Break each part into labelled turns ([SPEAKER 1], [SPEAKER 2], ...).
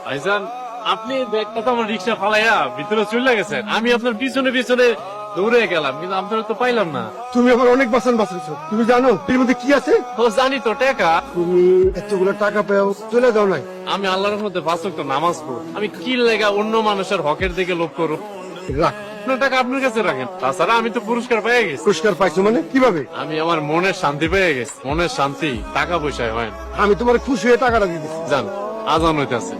[SPEAKER 1] ভাইজান, আপনি ব্যাগটা তো আমার রিক্সা ফালাইয়া ভিতরে চলে গেছেন, আমি আপনার পিছনে পিছনে দৌড়ে গেলাম, কিন্তু আপনারা তো পাইলাম না।
[SPEAKER 2] তুমি আমার অনেক বাঁচান বাঁচাইছো। তুমি জানো এর মধ্যে কি আছে?
[SPEAKER 1] ও জানি তো, টাকা।
[SPEAKER 2] তুমি এতগুলো টাকা পেও চলে যাও নাই।
[SPEAKER 1] আমি আল্লাহর মধ্যে 5 ওয়াক্ত নামাজ পড়ি, আমি কি লেগা অন্য মানুষের হকের দিকে লোভ করব?
[SPEAKER 2] রাখ।
[SPEAKER 1] আপনার টাকা আপনার কাছে রাখেন, তাছাড়া আমি তো পুরস্কার পেয়ে গেছি।
[SPEAKER 2] পুরস্কার পাইছো মানে কিভাবে?
[SPEAKER 1] আমি আমার মনের শান্তি পেয়ে গেছি। মনের শান্তি টাকা পয়সায় হয় না।
[SPEAKER 2] আমি তোমার খুশি হয়ে টাকাটা দিতে।
[SPEAKER 1] জান, আজান হইতেছে,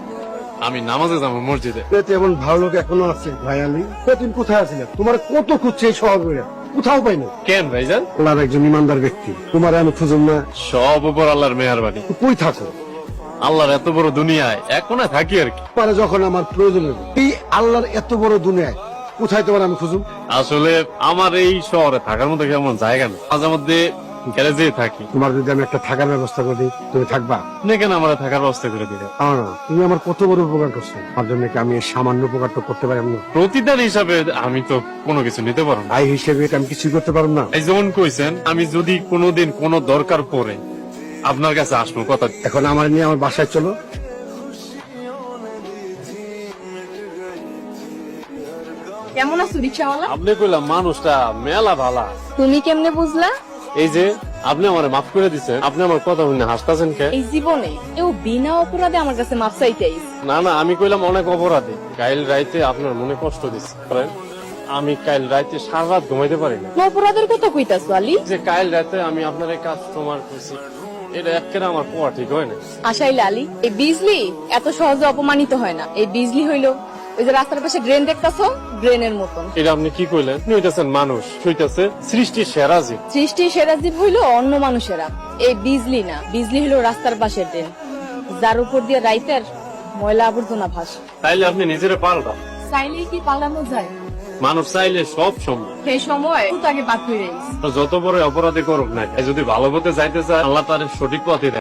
[SPEAKER 1] আমি নামাজে যাবো মসজিদে।
[SPEAKER 2] এমন ভালো লোক এখনো আছে ভাই আলী। তুমি কোথায় আছিলে? তোমার কত খুঁজছে এই শহরে, কোথাও পাই না।
[SPEAKER 1] কেন ভাইজান?
[SPEAKER 2] আল্লাহর একজন ইমানদার ব্যক্তি, তোমার আমি খুঁজুম না।
[SPEAKER 1] সব উপর আল্লাহর মেহেরবানি।
[SPEAKER 2] কই থাকো?
[SPEAKER 1] আল্লাহর এত বড় দুনিয়ায় এক কোনায় থাকি আর কি।
[SPEAKER 2] পারে যখন আমার প্রয়োজন হবে। এই আল্লাহর এত বড় দুনিয়ায় কোথায় তোমার আমি খুঁজুম?
[SPEAKER 1] আসলে আমার এই শহরে থাকার মতো কেমন জায়গা নেই, মাঝে মধ্যে গ্যারেজে থাকি।
[SPEAKER 2] তোমার যদি আমি একটা থাকার ব্যবস্থা করে দিই, তুমি থাকবা?
[SPEAKER 1] আপনি কেন আমার থাকার ব্যবস্থা করে দিলেন?
[SPEAKER 2] না, তুমি আমার কত বড় উপকার করছো, তার জন্য কি আমি এই সামান্য উপকারটা করতে পারি না?
[SPEAKER 1] প্রতিদান হিসাবে আমি তো কোনো কিছু নিতে পারবো না।
[SPEAKER 2] ভাই হিসেবে এটা আমি কিছুই করতে পারবো না।
[SPEAKER 1] এই যেমন কইছেন, আমি যদি কোনোদিন কোনো দরকার পড়ে আপনার কাছে আসবো, কথা।
[SPEAKER 2] এখন আমার নিয়ে আমার বাসায় চলো।
[SPEAKER 3] কেমন আছো রিক্সাওয়ালা?
[SPEAKER 1] আপনি কইলাম মানুষটা মেলা ভালা।
[SPEAKER 3] তুমি কেমনে বুঝলা?
[SPEAKER 1] এই যে আপনি আমার মাফ করে দিচ্ছেন, আপনি আমার কথা শুনে হাসতেছেন কে?
[SPEAKER 3] এই জীবনে কেউ বিনা অপরাধে আমার কাছে মাপ চাইতে আইছে।
[SPEAKER 1] না না, আমি কইলাম অনেক অপরাধী। কাইল রাইতে আপনার মনে কষ্ট দিচ্ছে, কারণ আমি কাইল রাইতে সারা রাত ঘুমাইতে পারি না।
[SPEAKER 3] অপরাধের কথা কইতাছো আলী?
[SPEAKER 1] যে কাইল রাতে আমি আপনার এই কাস্টমার করছি, এটা একেবারে আমার পোয়া ঠিক হয় না।
[SPEAKER 3] আশাইলে আলী, এই বিজলি এত সহজে অপমানিত হয় না। এই বিজলি হইলো ওই যে রাস্তার পাশে ড্রেন দেখতাছো, ড্রেনের মতন।
[SPEAKER 1] এটা আপনি কি কইলেন? আপনি হইতেছেন মানুষ, হইতেছে সৃষ্টির সেরা জীব।
[SPEAKER 3] সৃষ্টির সেরা জীব হইলো অন্য মানুষেরা, এই বিজলি না। বিজলি হইলো রাস্তার পাশে ড্রেন, যার উপর দিয়ে রাইতের ময়লা আবর্জনা ভাসে।
[SPEAKER 1] তাইলে আপনি নিজের পাল্টান।
[SPEAKER 3] চাইলেই কি পালানো যায়?
[SPEAKER 1] মানুষ চাইলে সব সম্ভব।
[SPEAKER 3] সেই সময় তাকে বাদ হয়ে
[SPEAKER 1] তো যত বড় অপরাধী করুক না, যদি ভালো পথে যাইতে চায়, আল্লাহ তার সঠিক পথে দেয়।